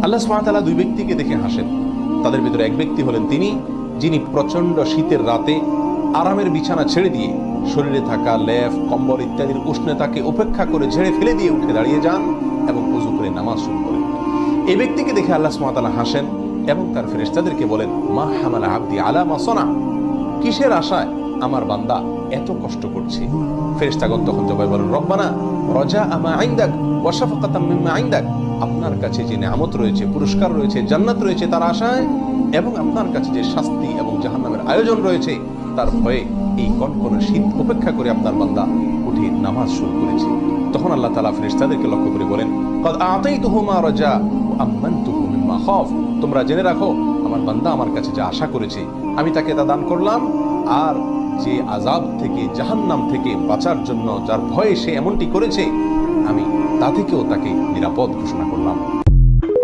আল্লাহ সুবহানাহু ওয়া তাআলা দুই ব্যক্তিকে দেখে হাসেন। তাদের ভিতরে এক ব্যক্তি হলেন তিনি যিনি প্রচন্ড শীতের রাতে আরামের বিছানা ছেড়ে দিয়ে শরীরে থাকা লেপ কম্বল ইত্যাদির উষ্ণতাকে উপেক্ষা করে ঝেড়ে ফেলে দিয়ে উঠে দাঁড়িয়ে যান এবং ওযু করে নামাজ শুরু করেন। এই ব্যক্তিকে দেখে আল্লাহ সুবহানাহু ওয়া তাআলা হাসেন এবং তার ফেরেশতাদেরকে বলেন, মা হামালা আবদি আলা মা সানা, কিসের আশায় আমার বান্দা এত কষ্ট করছে? ফেরেশতাগণ তখন জবাবে বলেন, রব্বানা রাজা আমা ইনদাক ওয়া শাফাকাতাম মিম্মা ইনদাক, আপনার কাছে যে নিয়ামত রয়েছে, পুরস্কার রয়েছে, জান্নাত রয়েছে তার আশায়, এবং আপনার কাছে যে শাস্তি এবং জাহান্নামের আয়োজন রয়েছে তার ভয়ে এই কনকনে শীত উপেক্ষা করে আপনার বান্দা উঠে নামাজ শুরু করেছে। তখন আল্লাহ তাআলা ফেরেশতাদেরকে লক্ষ্য করে বলেন, ক্বাদ আতাইতুহু মা রাজা ওয়া আমানতুহু মিম্মা খাফ, তোমরা জেনে রাখো আমার বান্দা আমার কাছে যা আশা করেছে আমি তাকে তা দান করলাম, আর যে আযাব থেকে জাহান্নাম থেকে বাঁচার জন্য যার ভয়ে সে এমনটি করেছে আমি তা থেকেও তাকে নিরাপদ ঘোষণা করলাম।